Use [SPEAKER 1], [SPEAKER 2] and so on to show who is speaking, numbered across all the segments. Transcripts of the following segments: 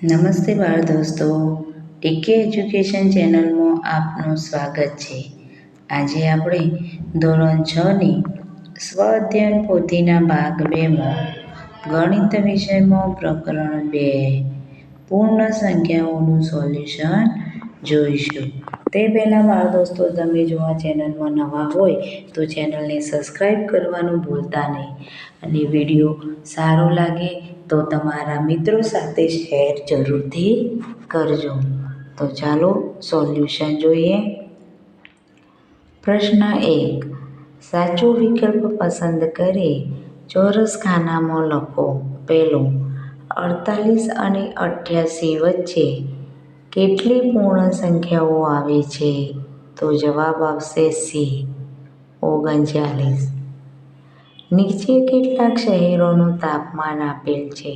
[SPEAKER 1] નમસ્તે બાળ દોસ્તો, ટીકે એજ્યુકેશન ચેનલમાં આપનું સ્વાગત છે. આજે આપણે ધોરણ 6ની સ્વ-અધ્યયન પોથીના ભાગ 2માં ગણિત વિષયમાં પ્રકરણ 2 પૂર્ણ સંખ્યાઓનું સોલ્યુશન જોઈશું. તે પહેલાં બાળ દોસ્તો, તમે જો આ ચેનલમાં નવા હોય તો ચેનલને સબસ્ક્રાઈબ કરવાનું ભૂલતા નહીં અને વિડીયો સારો લાગે તો તમારા મિત્રો સાથે શેર જરૂરથી કરજો. તો ચાલો સોલ્યુશન જોઈએ. પ્રશ્ન 1. સાચો વિકલ્પ પસંદ કરી ચોરસ ખાનામાં લખો. પહેલો, 48 અને 88 વચ્ચે કેટલી પૂર્ણ સંખ્યાઓ આવે છે? તો જવાબ આવશે સી, 39. નીચે કેટલાક શહેરોનું તાપમાન આપેલ છે.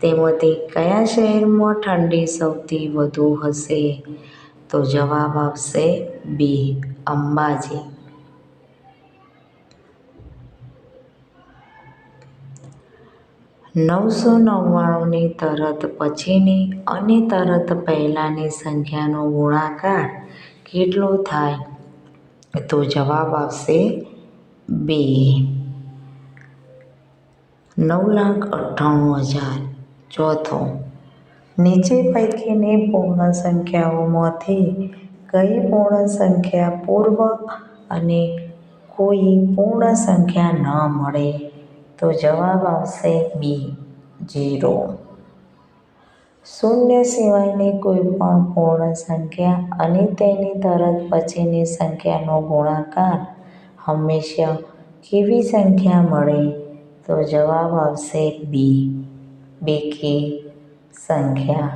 [SPEAKER 1] તેમાંથી કયા શહેરમાં ઠંડી સૌથી વધુ હશે? તો જવાબ આવશે બી, અંબાજી. 999ની તરત પછીની અને તરત પહેલાંની સંખ્યાનો ગુણાકાર કેટલો થાય? તો જવાબ આવશે બી, 9,98,000. ચોથો, નીચે પૈકીની પૂર્ણ સંખ્યાઓમાંથી કઈ પૂર્ણ સંખ્યા પૂર્વ અને કોઈ પૂર્ણ સંખ્યા ન મળે? તો જવાબ આવશે બી, 0. શૂન્ય સિવાયની કોઈ પણ પૂર્ણ સંખ્યા અને તેની તરત પછીની સંખ્યાનો ગુણાકાર હંમેશા કેવી સંખ્યા મળે? તો જવાબ આવશે બી, બેકી સંખ્યા.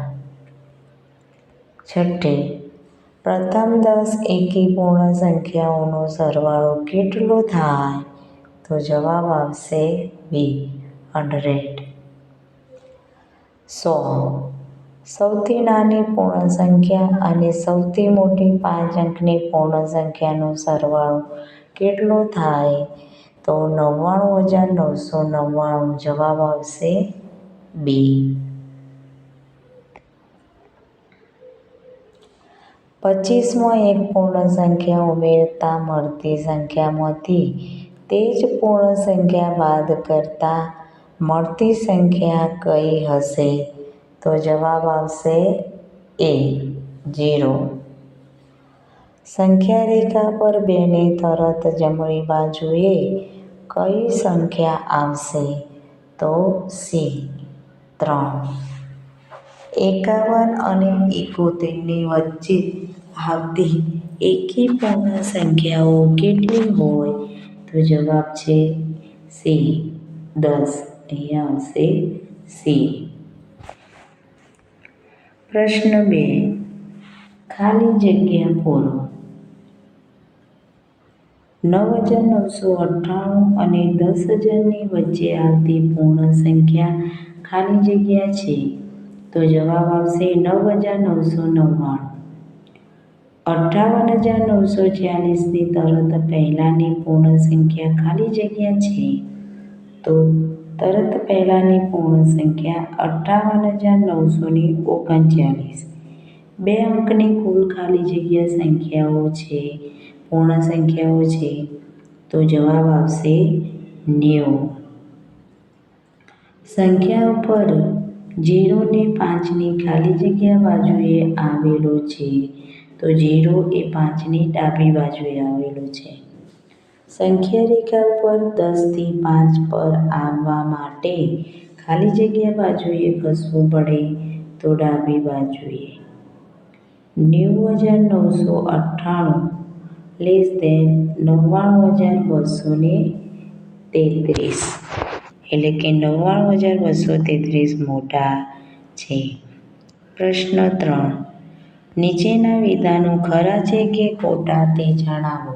[SPEAKER 1] છઠ્ઠી, પ્રથમ 10 એકી પૂર્ણ સંખ્યાઓનો સરવાળો કેટલો થાય? તો જવાબ આવશે બી, 100. 100. સૌથી નાની પૂર્ણ સંખ્યા અને સૌથી મોટી 5 અંકની પૂર્ણ સંખ્યાનો સરવાળો કેટલો થાય? તો 99,999. જવાબ આવશે બી. 25માં એક પૂર્ણ સંખ્યા ઉમેરતા મળતી સંખ્યામાંથી તે જ પૂર્ણ સંખ્યા બાદ કરતા મળતી સંખ્યા કઈ હશે? તો જવાબ આવશે એ, 0. સંખ્યા રેખા પર 2ની તરત જમણી બાજુએ કઈ સંખ્યા આવશે? તો સી, 3. 51 અને 71ની વચ્ચે આવતી એકી પૂર્ણ સંખ્યાઓ કેટલી હોય? તો જવાબ છે સી, 10. અહીંયા આવશે સી. પ્રશ્ન 2. ખાલી જગ્યા પૂરો. 9,998 અને 10,000ની વચ્ચે આવતી પૂર્ણ સંખ્યા ખાલી જગ્યા છે. તો જવાબ આવશે 9,999. 58,946ની તરત પહેલાંની પૂર્ણ સંખ્યા ખાલી જગ્યા છે. તો તરત પહેલાંની પૂર્ણ સંખ્યા 58,939. 2 અંકની કુલ ખાલી જગ્યા સંખ્યાઓ છે, પૂર્ણ સંખ્યાઓ છે. તો જવાબ આવશે 90. સંખ્યા પર 0 ને 5ની ખાલી જગ્યા બાજુએ આવેલો છે. તો 0 એ 5ની ડાબી બાજુએ આવેલો છે. સંખ્યા રેખા પર 10 થી 5 પર આવવા માટે ખાલી જગ્યા બાજુએ ખસવું પડે. તો ડાબી બાજુએ. 90,998 99,233, એટલે કે 99,233 મોટા છે. પ્રશ્ન 3. નીચેના વિધાનો ખરા છે કે ખોટા તે જણાવો.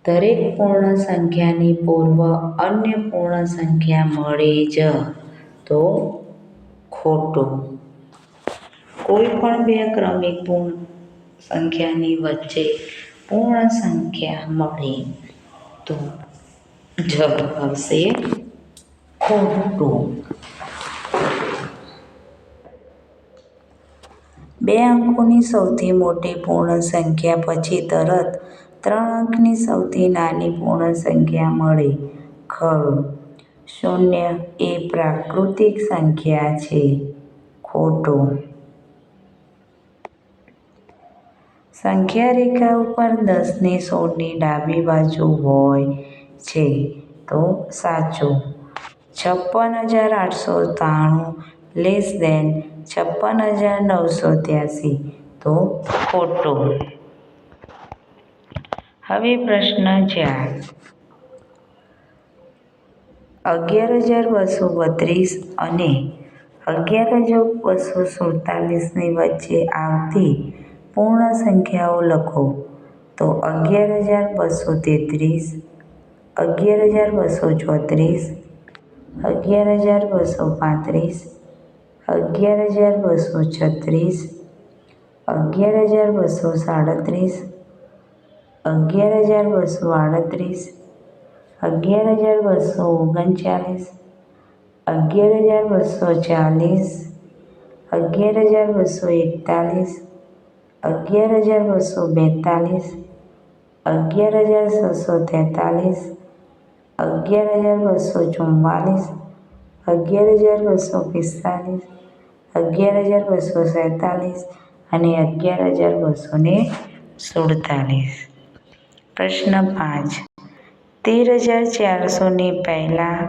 [SPEAKER 1] દરેક પૂર્ણ સંખ્યાની પૂર્વ અન્ય પૂર્ણ સંખ્યા મળે જ. તો ખોટું. કોઈ પણ બે ક્રમિક પૂર્ણ સંખ્યાની વચ્ચે પૂર્ણ સંખ્યા મળે. તો જવાબ આવશે ખોટું. 2 અંકોની સૌથી મોટી પૂર્ણ સંખ્યા પછી તરત 3 અંકની સૌથી નાની પૂર્ણ સંખ્યા મળે. ખરું. 0 એ પ્રાકૃતિક સંખ્યા છે. ખોટું. સંખ્યા રેખા ઉપર 10ની 16ની ડાબી બાજુ હોય છે. તો સાચું. 56,893 લેસ ધેન 56,983. તો ખોટું. હવે પ્રશ્ન 4. 11,232 અને 11,247ની વચ્ચે આવતી પૂર્ણ સંખ્યાઓ લખો. તો 11,233, 11,234, 11,235, 11,236, 11,237, 11,238, 11,239, 11,240, 11,241, 11,242, 11,643, 11,244, 11,245, 11,247 અને 11,247. પ્રશ્ન 5. 13,400ની પહેલા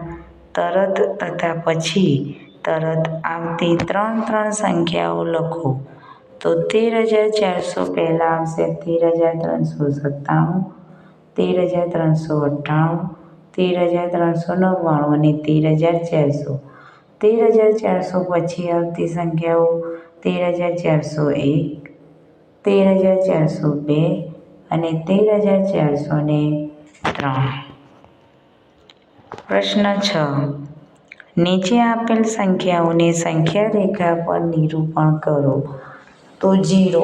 [SPEAKER 1] તરત તથા પછી તરત આવતી 3 સંખ્યાઓ લખો. તો 13,400 પહેલા આવશે 13,397, 13,398, 13,399 અને 13,400. 13,400 પછી આવતી સંખ્યાઓ 13,401, 13,402 અને 13,403. પ્રશ્ન 6. નીચે આપેલ સંખ્યાઓને સંખ્યા રેખા પર નિરૂપણ કરો. તો 0.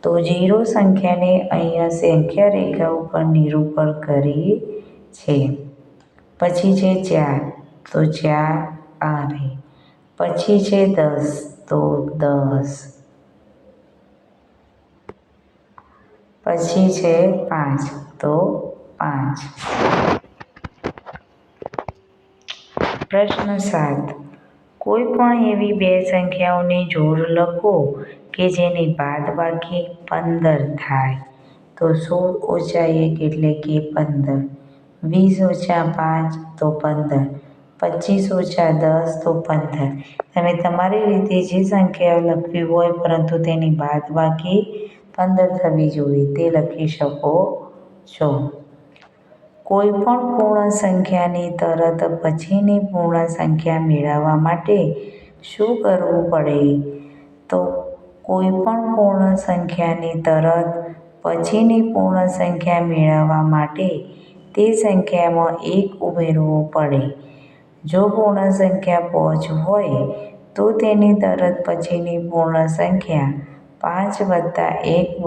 [SPEAKER 1] તો 0 સંખ્યાને અહીંયા સંખ્યા રેખા ઉપર નિરૂપણ કરી છે. પછી છે 4. તો 4 આવે. પછી છે 10. તો 10. પછી છે 5. તો 5. પ્રશ્ન 7. કોઈ પણ એવી 2 સંખ્યાઓની જોડ લખો કે જેની બાદબાકી 15 થાય. તો 16 ઓછા 1 એટલે કે 15, 20 ઓછા 5 તો 15, 25 ઓછા 10 તો 15. તમે તમારી રીતે જે સંખ્યાઓ લખવી હોય પરંતુ તેની બાદબાકી 15 થવી જોઈએ તે લખી શકો છો. કોઈ પણ પૂર્ણ સંખ્યાની તરત પછીની પૂર્ણ સંખ્યા મેળવવા માટે શું કરવું પડે? તો કોઈ પણ પૂર્ણ સંખ્યાની તરત પછીની પૂર્ણ સંખ્યા મેળવવા માટે તે સંખ્યામાં 1 ઉમેરવું પડે. જો પૂર્ણ સંખ્યા 5 હોય તો તેની તરત પછીની પૂર્ણ સંખ્યા 5 + 1 =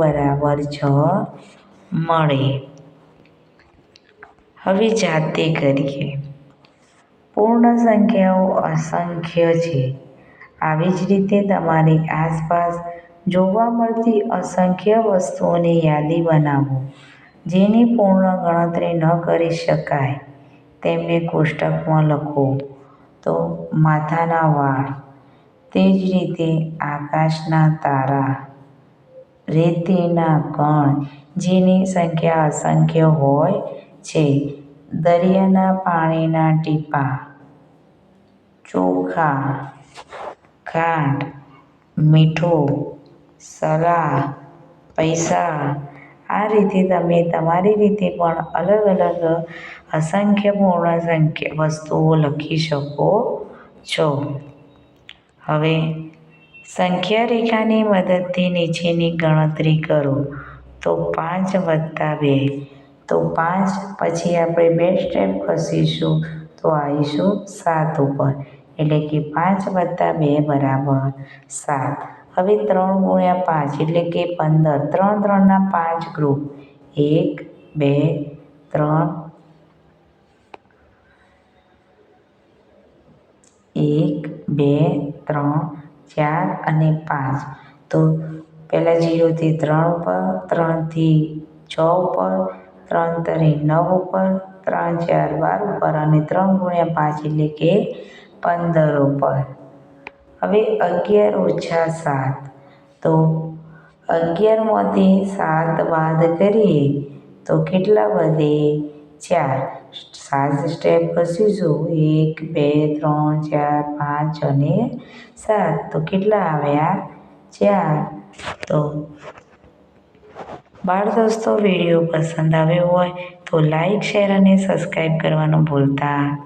[SPEAKER 1] 6 મળે. હવે જાતે કરીએ. પૂર્ણ સંખ્યાઓ અસંખ્ય છે. આવી જ રીતે તમારી આસપાસ જોવા મળતી અસંખ્ય વસ્તુઓની યાદી બનાવો જેની પૂર્ણ ગણતરી ન કરી શકાય. તેમને કોષ્ટકમાં લખો. તો માથાના વાળ, તે જ રીતે આકાશના તારા, રેતીના કણ જેની સંખ્યા અસંખ્ય હોય છે, દરિયાના પાણીના ટીપાં, ચોખા, ખાંડ, મીઠું, સલાહ, પૈસા. આ રીતે તમે તમારી રીતે પણ અલગ અલગ અસંખ્ય પૂર્ણ વસ્તુઓ લખી શકો છો. હવે સંખ્યા રેખાની મદદથી નીચેની ગણતરી કરો. તો 5 + 2. તો 5 પછી આપણે 2 સ્ટેપ ખસીશું તો આવીશું 7 ઉપર. એટલે કે 5 + 2 = 7. હવે 3 × 5 એટલે કે 15. 3 3ના 5 ગ્રુપ. 1 2 3 1 2 3 4 અને 5. તો પહેલાં 0થી 3 ઉપર, 3થી 6 ઉપર, 3 તરી 9 ઉપર, 3 4 12 ઉપર અને 3 ગુણ્યા 5 એટલે કે 15 ઉપર. હવે 11 ઓછા 7, તો 11માંથી 7 બાદ કરીએ તો કેટલા વધે? 4. 7 સ્ટેપ ઘસીશું, 1 2 3 4 5 અને 7, તો કેટલા આવ્યા? 4. તો બાળ દોસ્તો, વિડીયો પસંદ આવ્યો હોય તો લાઈક, શેર અને સબસ્ક્રાઈબ કરવાનું ભૂલતા